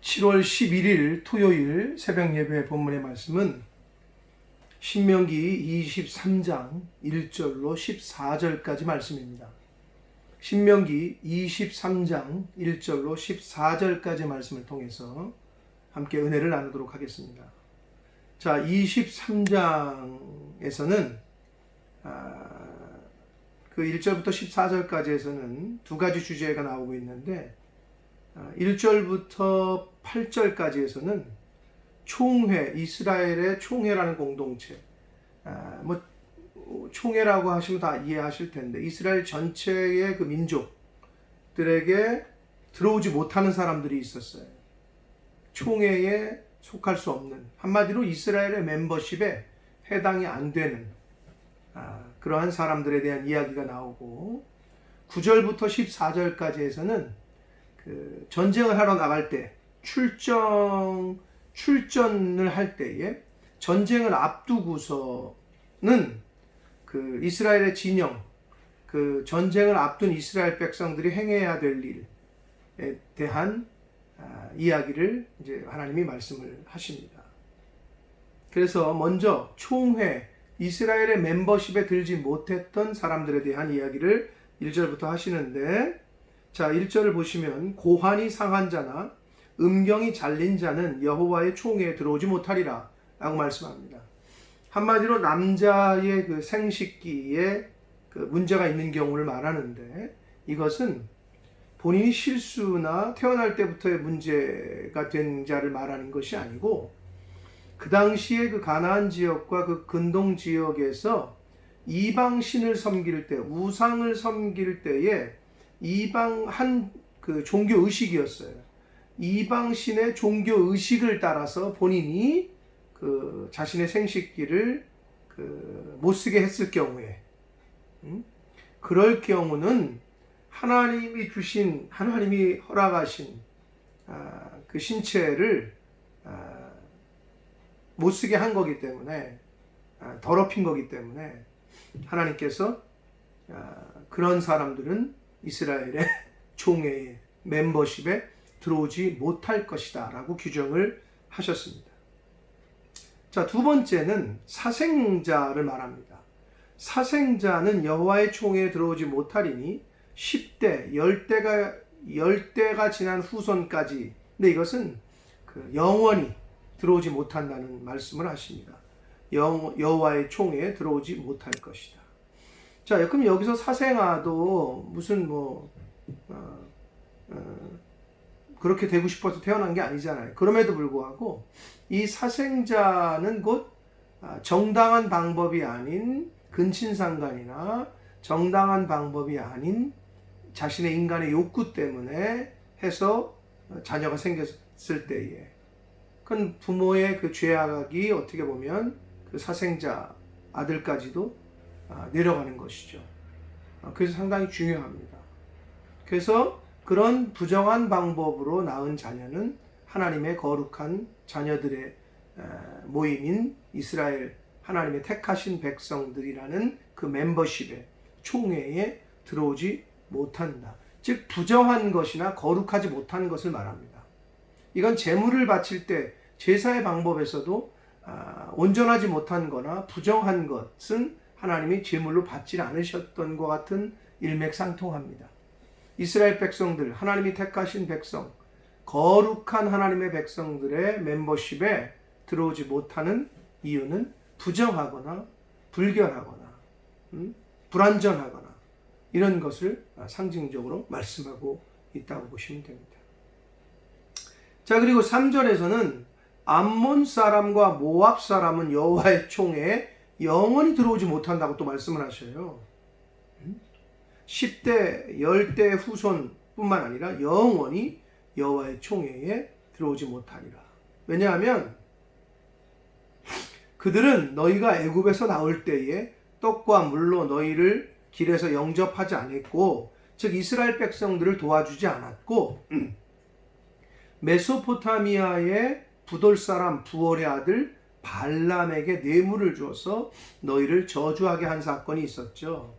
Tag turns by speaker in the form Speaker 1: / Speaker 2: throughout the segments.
Speaker 1: 7월 11일 토요일 새벽 예배 본문의 말씀은 신명기 23장 1절로 14절까지 말씀입니다. 신명기 23장 1절로 14절까지 말씀을 통해서 함께 은혜를 나누도록 하겠습니다. 자, 23장에서는 그 1절부터 14절까지에서는 두 가지 주제가 나오고 있는데 1절부터 8절까지에서는 총회, 이스라엘의 총회라는 공동체, 총회라고 하시면 다 이해하실 텐데 이스라엘 전체의 그 민족들에게 들어오지 못하는 사람들이 있었어요. 총회에 속할 수 없는, 한마디로 이스라엘의 멤버십에 해당이 안 되는 그러한 사람들에 대한 이야기가 나오고, 9절부터 14절까지에서는 그 전쟁을 하러 나갈 때 출전을 할 때에 전쟁을 앞두고서는 그 이스라엘의 진영, 그 전쟁을 앞둔 이스라엘 백성들이 행해야 될 일에 대한 이야기를 이제 하나님이 말씀을 하십니다. 그래서 먼저 총회, 이스라엘의 멤버십에 들지 못했던 사람들에 대한 이야기를 1절부터 하시는데, 자, 1절을 보시면 고환이 상한 자나 음경이 잘린 자는 여호와의 총회에 들어오지 못하리라 라고 말씀합니다. 한마디로 남자의 그 생식기에 그 문제가 있는 경우를 말하는데, 이것은 본인이 실수나 태어날 때부터의 문제가 된 자를 말하는 것이 아니고, 그 당시에 그 가나안 지역과 그 근동 지역에서 이방 신을 섬길 때, 우상을 섬길 때에 이방 그 종교 의식이었어요. 이방 신의 종교 의식을 따라서 본인이 그 자신의 생식기를 그 못 쓰게 했을 경우에, 그럴 경우는 하나님이 허락하신 그 신체를 못 쓰게 한 거기 때문에, 더럽힌 거기 때문에 하나님께서 그런 사람들은 이스라엘의 총회의 멤버십에 들어오지 못할 것이다 라고 규정을 하셨습니다. 자, 두 번째는 사생자를 말합니다. 사생자는 여호와의 총회에 들어오지 못하리니 10대, 10대가 지난 후손까지. 근데 이것은 그 영원히 들어오지 못한다는 말씀을 하십니다. 여호와의 총회에 들어오지 못할 것이다. 자, 그럼 여기서 사생아도 무슨 그렇게 되고 싶어서 태어난 게 아니잖아요. 그럼에도 불구하고 이 사생자는 곧 정당한 방법이 아닌 근친상간이나 정당한 방법이 아닌 자신의 인간의 욕구 때문에 해서 자녀가 생겼을 때에, 그건 부모의 그 죄악이 어떻게 보면 그 사생자 아들까지도 내려가는 것이죠. 그래서 상당히 중요합니다. 그래서 그런 부정한 방법으로 낳은 자녀는 하나님의 거룩한 자녀들의 모임인 이스라엘, 하나님의 택하신 백성들이라는 그 멤버십에, 총회에 들어오지 못한다. 즉 부정한 것이나 거룩하지 못한 것을 말합니다. 이건 제물을 바칠 때 제사의 방법에서도 온전하지 못한 거나 부정한 것은 하나님이 제물로 받지 않으셨던 것 같은 일맥상통합니다. 이스라엘 백성들, 하나님이 택하신 백성, 거룩한 하나님의 백성들의 멤버십에 들어오지 못하는 이유는 부정하거나 불결하거나 불완전하거나 이런 것을 상징적으로 말씀하고 있다고 보시면 됩니다. 자, 그리고 3절에서는 암몬 사람과 모압 사람은 여호와의 총회에 영원히 들어오지 못한다고 또 말씀을 하셔요. 10대, 10대 후손뿐만 아니라 영원히 여호와의 총회에 들어오지 못하리라. 왜냐하면 그들은 너희가 애굽에서 나올 때에 떡과 물로 너희를 길에서 영접하지 않았고, 즉 이스라엘 백성들을 도와주지 않았고, 메소포타미아의 부돌 사람 부올의 아들 발람에게 뇌물을 줘서 너희를 저주하게 한 사건이 있었죠.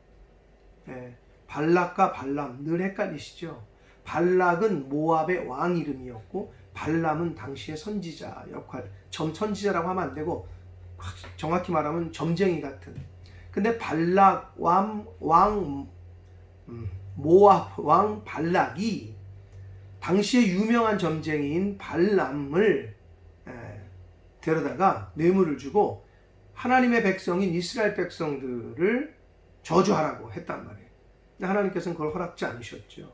Speaker 1: 발락과 발람 늘 헷갈리시죠? 발락은 모압의 왕 이름이었고 발람은 당시의 선지자 역할, 선지자라고 하면 안 되고 정확히 말하면 점쟁이 같은. 근데 발락 모압 왕 발락이 당시에 유명한 점쟁이인 발람을 데려다가 뇌물을 주고 하나님의 백성인 이스라엘 백성들을 저주하라고 했단 말이에요. 근데 하나님께서는 그걸 허락지 않으셨죠.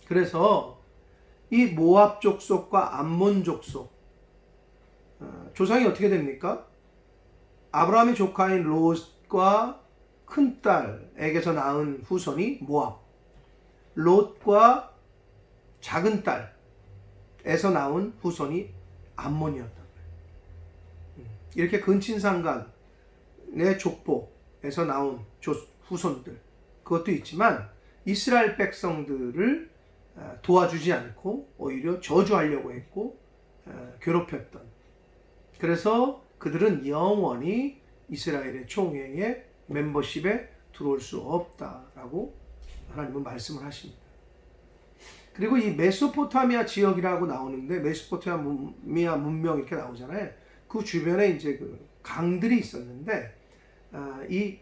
Speaker 1: 그래서 이 모압 족속과 암몬 족속, 조상이 어떻게 됩니까? 아브라함의 조카인 롯과 큰딸에게서 낳은 후손이 모압, 롯과 작은 딸에서 나온 후손이 암몬이었단 말이에요. 이렇게 근친상간의 족보에서 나온 후손들, 그것도 있지만 이스라엘 백성들을 도와주지 않고 오히려 저주하려고 했고 괴롭혔던, 그래서 그들은 영원히 이스라엘의 총회의 멤버십에 들어올 수 없다라고 하나님은 말씀을 하십니다. 그리고 이 메소포타미아 지역이라고 나오는데, 메소포타미아 문명 이렇게 나오잖아요. 그 주변에 이제 그 강들이 있었는데, 이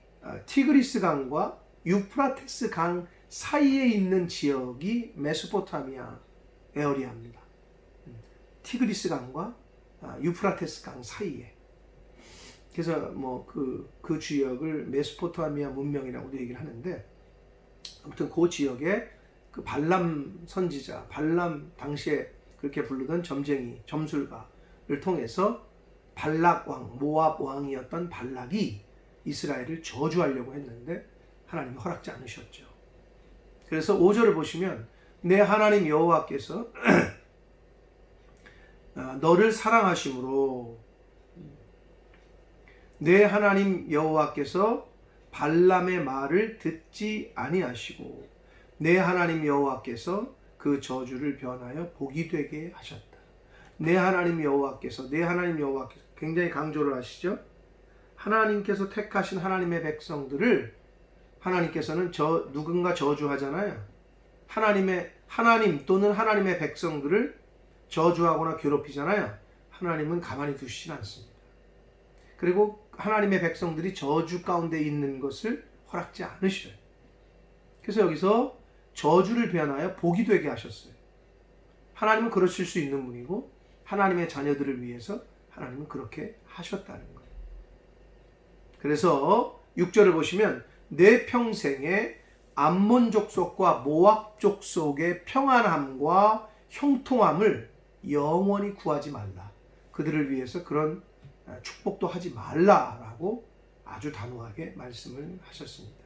Speaker 1: 티그리스 강과 유프라테스 강 사이에 있는 지역이 메소포타미아 에어리아입니다. 티그리스 강과 유프라테스 강 사이에. 그래서 뭐 그 지역을 메소포타미아 문명이라고도 얘기를 하는데, 아무튼 그 지역에 그 발람 선지자, 발람 당시에 그렇게 부르던 점쟁이, 점술가를 통해서 발락 왕, 모압 왕이었던 발락이 이스라엘을 저주하려고 했는데 하나님이 허락지 않으셨죠. 그래서 5절을 보시면 내 하나님 여호와께서 너를 사랑하심으로, 내 하나님 여호와께서 발람의 말을 듣지 아니하시고 내 하나님 여호와께서 그 저주를 변하여 복이 되게 하셨다. 내 하나님 여호와께서, 내 하나님 여호와께서 굉장히 강조를 하시죠. 하나님께서 택하신 하나님의 백성들을 하나님께서는 누군가 저주하잖아요. 하나님 또는 하나님의 백성들을 저주하거나 괴롭히잖아요. 하나님은 가만히 두시진 않습니다. 그리고 하나님의 백성들이 저주 가운데 있는 것을 허락지 않으셔요. 그래서 여기서 저주를 변하여 복이 되게 하셨어요. 하나님은 그러실 수 있는 분이고 하나님의 자녀들을 위해서 하나님은 그렇게 하셨다는 거예요. 그래서 6절을 보시면 내 평생에 암몬 족속과 모압 족속의 평안함과 형통함을 영원히 구하지 말라. 그들을 위해서 그런 축복도 하지 말라라고 아주 단호하게 말씀을 하셨습니다.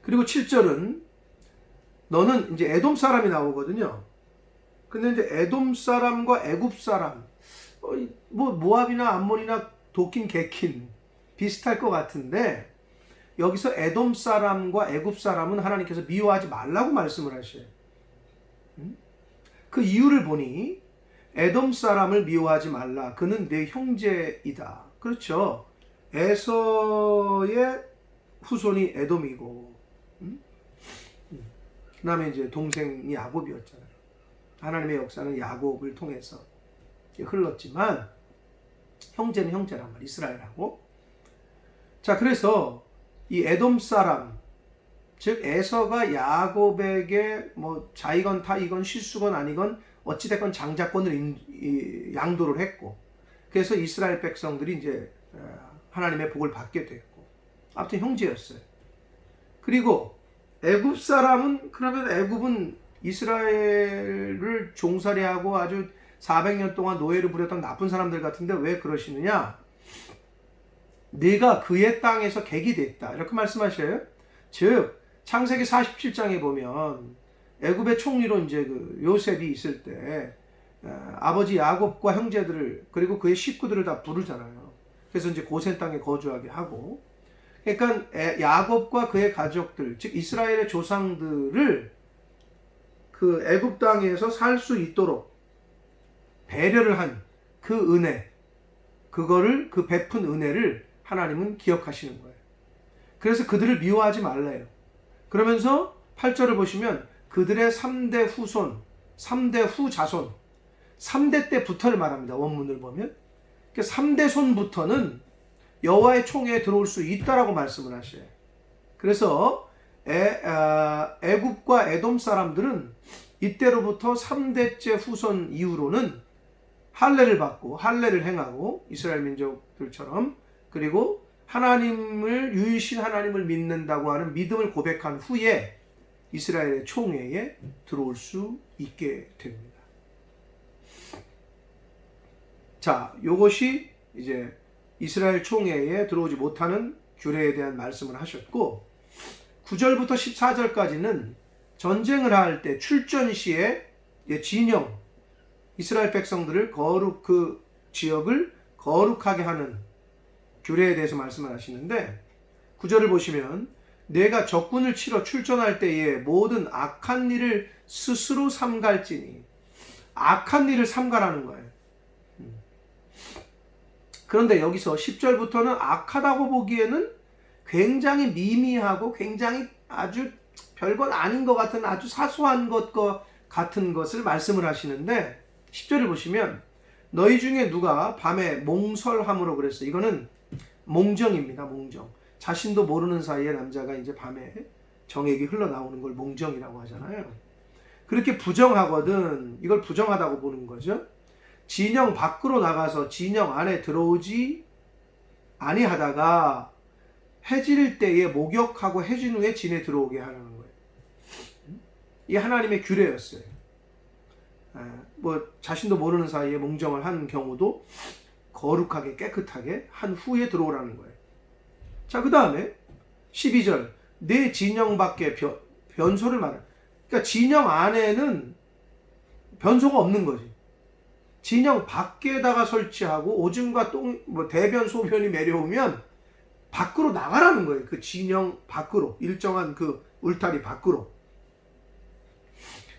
Speaker 1: 그리고 7절은 너는 이제 에돔 사람이 나오거든요. 근데 이제 에돔 사람과 애굽 사람, 뭐 모압이나 암몬이나 도킨 개킨 비슷할 것 같은데, 여기서 에돔 사람과 애굽 사람은 하나님께서 미워하지 말라고 말씀을 하셔요. 그 이유를 보니 에돔 사람을 미워하지 말라. 그는 내 형제이다. 그렇죠. 에서의 후손이 에돔이고, 그 다음에 이제 동생이 야곱이었잖아요. 하나님의 역사는 야곱을 통해서 흘렀지만 형제는 형제란 말, 이스라엘하고. 자, 그래서 이 에돔 사람, 즉 에서가 야곱에게 뭐 자이건 타이건 실수건 아니건 어찌됐건 장자권을 양도를 했고, 그래서 이스라엘 백성들이 이제 하나님의 복을 받게 됐고, 아무튼 형제였어요. 그리고 애굽 사람은, 그러면 애굽은 이스라엘을 종살이하고 아주 400년 동안 노예를 부렸던 나쁜 사람들 같은데 왜 그러시느냐? 네가 그의 땅에서 객이 됐다, 이렇게 말씀하셔요. 즉 창세기 47장에 보면 애굽의 총리로 이제 그 요셉이 있을 때 아버지 야곱과 형제들을 그리고 그의 식구들을 다 부르잖아요. 그래서 이제 고센 땅에 거주하게 하고, 그러니까 야곱과 그의 가족들, 즉 이스라엘의 조상들을 그 애굽 땅에서 살 수 있도록 배려를 한 그 은혜, 그거를, 그 베푼 은혜를 하나님은 기억하시는 거예요. 그래서 그들을 미워하지 말래요. 그러면서 8절을 보시면 그들의 3대 후손, 3대 후자손, 3대 때부터를 말합니다. 원문을 보면. 3대 손부터는 여호와의 총회에 들어올 수 있다라고 말씀을 하셔요. 그래서 애굽과 에돔 사람들은 이때로부터 3대째 후손 이후로는 할례를 받고 할례를 행하고 이스라엘 민족들처럼, 그리고 하나님을, 유일신 하나님을 믿는다고 하는 믿음을 고백한 후에 이스라엘의 총회에 들어올 수 있게 됩니다. 자, 요것이 이제 이스라엘 총회에 들어오지 못하는 규례에 대한 말씀을 하셨고, 9절부터 14절까지는 전쟁을 할 때 출전 시에 진영, 이스라엘 백성들을 그 지역을 거룩하게 하는 규례에 대해서 말씀을 하시는데, 9절을 보시면 내가 적군을 치러 출전할 때에 모든 악한 일을 스스로 삼갈지니, 악한 일을 삼가라는 거예요. 그런데 여기서 10절부터는 악하다고 보기에는 굉장히 미미하고 굉장히 아주 별것 아닌 것 같은 아주 사소한 것과 같은 것을 말씀을 하시는데, 10절을 보시면 너희 중에 누가 밤에 몽설함으로 그랬어요. 이거는 몽정입니다. 몽정. 자신도 모르는 사이에 남자가 이제 밤에 정액이 흘러나오는 걸 몽정이라고 하잖아요. 그렇게 부정하거든 이걸 부정하다고 보는 거죠. 진영 밖으로 나가서 진영 안에 들어오지 아니하다가 해질 때에 목욕하고 해진 후에 진에 들어오게 하는 거예요. 이 하나님의 규례였어요. 자신도 모르는 사이에 몽정을 한 경우도 거룩하게 깨끗하게 한 후에 들어오라는 거예요. 자, 그 다음에 12절 내 진영 밖에 변소를 말해. 그러니까 진영 안에는 변소가 없는 거지. 진영 밖에다가 설치하고 오줌과 똥, 대변 소변이 내려오면 밖으로 나가라는 거예요. 그 진영 밖으로, 일정한 그 울타리 밖으로.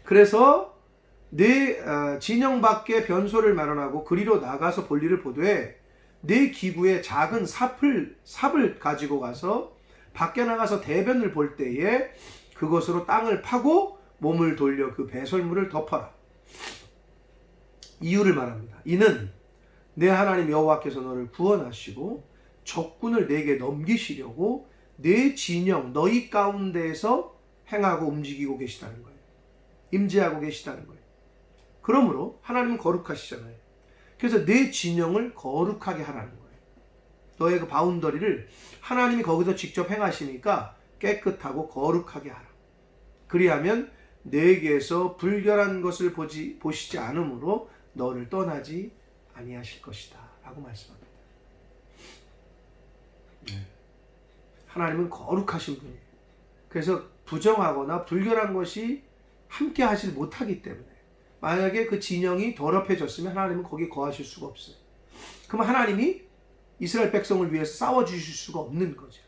Speaker 1: 그래서 내 진영 밖에 변소를 마련하고 그리로 나가서 볼일을 보되 내 기구에 작은 삽을 가지고 가서 밖에 나가서 대변을 볼 때에 그것으로 땅을 파고 몸을 돌려 그 배설물을 덮어라. 이유를 말합니다. 이는 내 하나님 여호와께서 너를 구원하시고 적군을 내게 넘기시려고 내 진영 너희 가운데에서 행하고 움직이고 계시다는 거예요. 임재하고 계시다는 거예요. 그러므로 하나님은 거룩하시잖아요. 그래서 내 진영을 거룩하게 하라는 거예요. 너의 그 바운더리를 하나님이 거기서 직접 행하시니까 깨끗하고 거룩하게 하라. 그리하면 내게서 불결한 것을 보시지 않으므로 너를 떠나지 아니하실 것이다 라고 말씀합니다. 하나님은 거룩하신 분이에요. 그래서 부정하거나 불결한 것이 함께 하질 못하기 때문에, 만약에 그 진영이 더럽혀졌으면 하나님은 거기에 거하실 수가 없어요. 그럼 하나님이 이스라엘 백성을 위해서 싸워주실 수가 없는 거죠.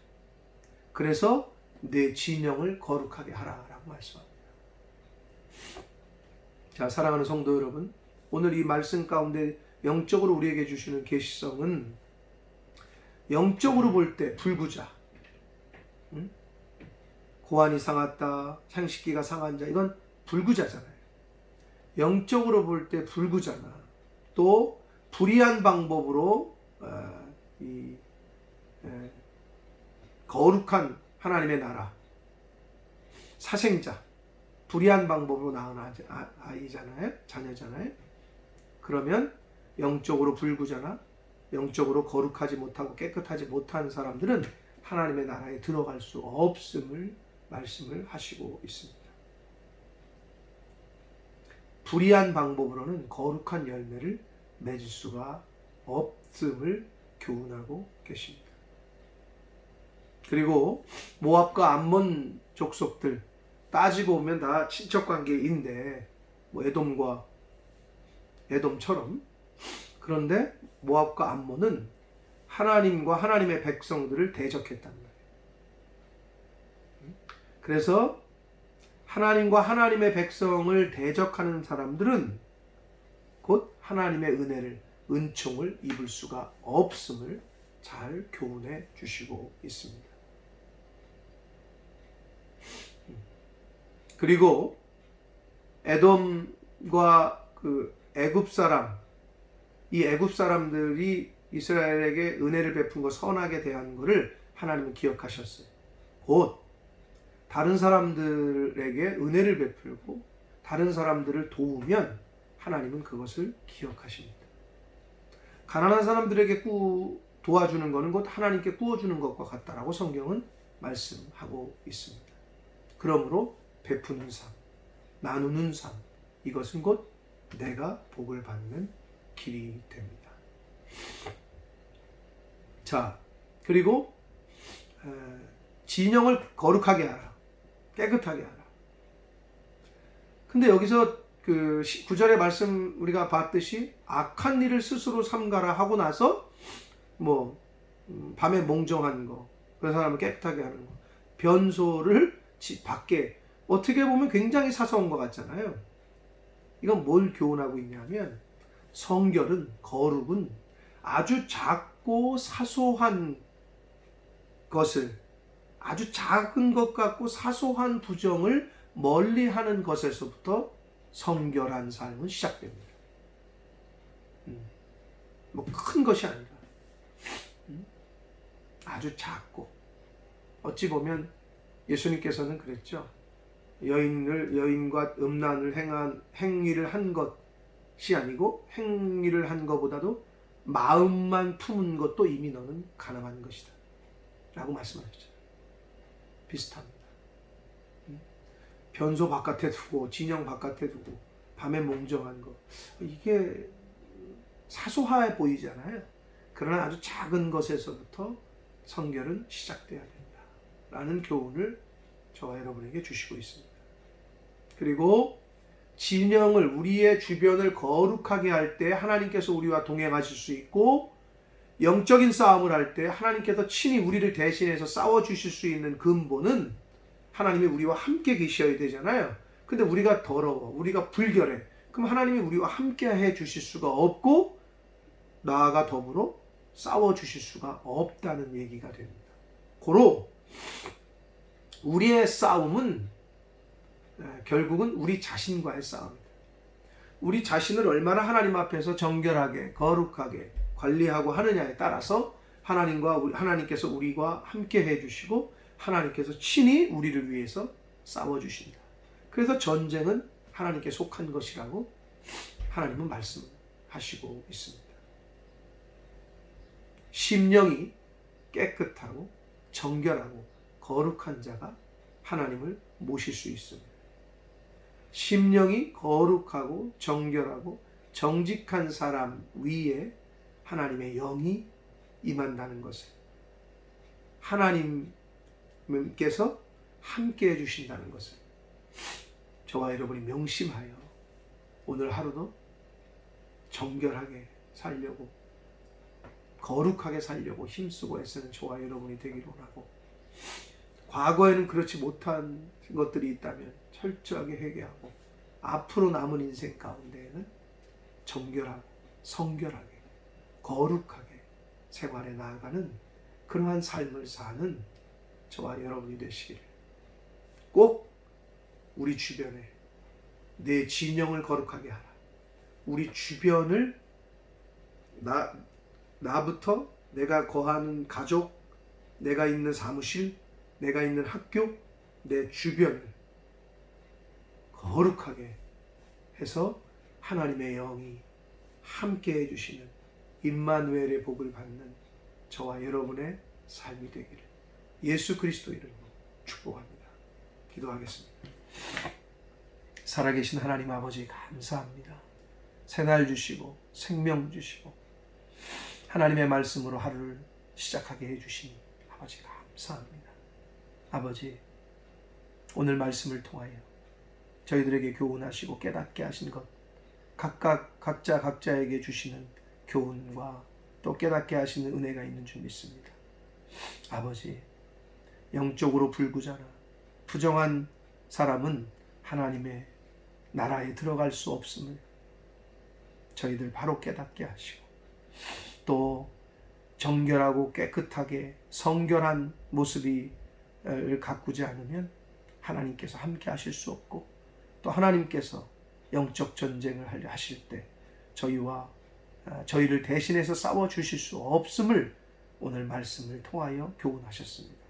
Speaker 1: 그래서 내 진영을 거룩하게 하라라고 말씀합니다. 자, 사랑하는 성도 여러분, 오늘 이 말씀 가운데 영적으로 우리에게 주시는 계시성은 영적으로 볼 때 불구자, 고환이 상했다, 창식기가 상한 자, 이건 불구자잖아요. 영적으로 볼 때 불구자나 또 불의한 방법으로 거룩한 하나님의 나라, 사생자, 불의한 방법으로 낳은 아이잖아요, 자녀잖아요. 그러면 영적으로 불구자나 영적으로 거룩하지 못하고 깨끗하지 못한 사람들은 하나님의 나라에 들어갈 수 없음을 말씀을 하시고 있습니다. 불의한 방법으로는 거룩한 열매를 맺을 수가 없음을 교훈하고 계십니다. 그리고 모압과 암몬 족속들 따지고 보면 다 친척관계인데, 에돔처럼. 그런데 모압과 암몬은 하나님과 하나님의 백성들을 대적했단 말이에요. 그래서 하나님과 하나님의 백성을 대적하는 사람들은 곧 하나님의 은총을 입을 수가 없음을 잘 교훈해 주시고 있습니다. 그리고 에돔과 그 애굽 사람, 이 애굽 사람들이 이스라엘에게 은혜를 베푼 거, 선하게 대한 것을 하나님은 기억하셨어요. 곧 다른 사람들에게 은혜를 베풀고 다른 사람들을 도우면 하나님은 그것을 기억하십니다. 가난한 사람들에게 도와주는 것은 곧 하나님께 구워주는 것과 같다라고 성경은 말씀하고 있습니다. 그러므로 베푸는 삶, 나누는 삶, 이것은 곧 내가 복을 받는 길이 됩니다. 자, 그리고 진영을 거룩하게 하라, 깨끗하게 하라. 근데 여기서 그 9절의 말씀 우리가 봤듯이 악한 일을 스스로 삼가라 하고 나서 밤에 몽정한 거, 그 사람을 깨끗하게 하는 거, 변소를 집 밖에, 어떻게 보면 굉장히 사소한 것 같잖아요. 이건 뭘 교훈하고 있냐면 성결은, 거룩은 아주 작고 사소한 것을, 아주 작은 것 같고 사소한 부정을 멀리하는 것에서부터 성결한 삶은 시작됩니다. 큰 것이 아니라 아주 작고, 어찌 보면 예수님께서는 그랬죠. 여인과 음란을 행한 행위를 한 것이 아니고 행위를 한 것보다도 마음만 품은 것도 이미 너는 가늠한 것이다 라고 말씀하셨잖아요. 비슷합니다. 변소 바깥에 두고 진영 바깥에 두고 밤에 몽정한 것, 이게 사소해 보이잖아요. 그러나 아주 작은 것에서부터 성결은 시작돼야 된다 라는 교훈을 저와 여러분에게 주시고 있습니다. 그리고 진영을, 우리의 주변을 거룩하게 할 때 하나님께서 우리와 동행하실 수 있고, 영적인 싸움을 할 때 하나님께서 친히 우리를 대신해서 싸워주실 수 있는 근본은 하나님이 우리와 함께 계셔야 되잖아요. 근데 우리가 더러워, 우리가 불결해, 그럼 하나님이 우리와 함께 해 주실 수가 없고 나아가 더불어 싸워주실 수가 없다는 얘기가 됩니다. 고로 우리의 싸움은 결국은 우리 자신과의 싸움입니다. 우리 자신을 얼마나 하나님 앞에서 정결하게, 거룩하게 관리하고 하느냐에 따라서 하나님께서 우리와 함께 해주시고 하나님께서 친히 우리를 위해서 싸워주신다. 그래서 전쟁은 하나님께 속한 것이라고 하나님은 말씀하시고 있습니다. 심령이 깨끗하고 정결하고 거룩한 자가 하나님을 모실 수 있습니다. 심령이 거룩하고 정결하고 정직한 사람 위에 하나님의 영이 임한다는 것을, 하나님께서 함께 해주신다는 것을 저와 여러분이 명심하여 오늘 하루도 정결하게 살려고, 거룩하게 살려고 힘쓰고 애쓰는 저와 여러분이 되기를 원하고, 과거에는 그렇지 못한 것들이 있다면 철저하게 회개하고 앞으로 남은 인생 가운데에는 정결하고 성결하게 거룩하게 생활해 나아가는 그러한 삶을 사는 저와 여러분이 되시기를, 꼭 우리 주변에 내 진영을 거룩하게 하라. 우리 주변을, 나부터 내가 거하는 가족, 내가 있는 사무실, 내가 있는 학교, 내 주변을 거룩하게 해서 하나님의 영이 함께 해주시는 임마누엘의 복을 받는 저와 여러분의 삶이 되기를 예수 그리스도 이름으로 축복합니다. 기도하겠습니다. 살아계신 하나님 아버지 감사합니다. 새날 주시고 생명 주시고 하나님의 말씀으로 하루를 시작하게 해주시니 아버지 감사합니다. 아버지, 오늘 말씀을 통하여 저희들에게 교훈하시고 깨닫게 하신 것, 각자에게 주시는 교훈과 또 깨닫게 하시는 은혜가 있는 줄 믿습니다. 아버지, 영적으로 불구자라 부정한 사람은 하나님의 나라에 들어갈 수 없음을 저희들 바로 깨닫게 하시고, 또 정결하고 깨끗하게 성결한 모습을 가꾸지 않으면 하나님께서 함께 하실 수 없고, 또 하나님께서 영적 전쟁을 하실 때 저희를 대신해서 싸워 주실 수 없음을 오늘 말씀을 통하여 교훈하셨습니다.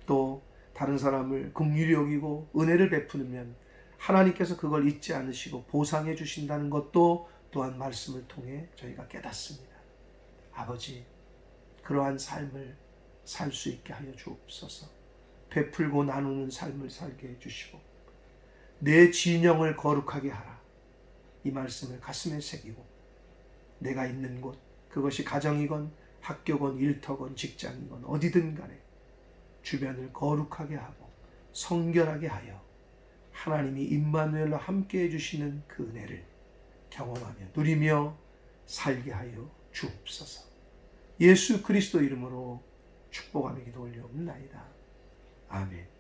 Speaker 1: 또 다른 사람을 긍휼히 여기고 은혜를 베푸면 하나님께서 그걸 잊지 않으시고 보상해 주신다는 것도 또한 말씀을 통해 저희가 깨닫습니다. 아버지, 그러한 삶을 살 수 있게 하여 주옵소서. 베풀고 나누는 삶을 살게 해주시고 내 진영을 거룩하게 하라. 이 말씀을 가슴에 새기고 내가 있는 곳, 그것이 가정이건 학교건 일터건 직장이건 어디든 간에 주변을 거룩하게 하고 성결하게 하여 하나님이 임마누엘로 함께 해주시는 그 은혜를 경험하며 누리며 살게 하여 주옵소서. 예수 그리스도 이름으로 축복하며 기도 올려옵나이다. 아멘.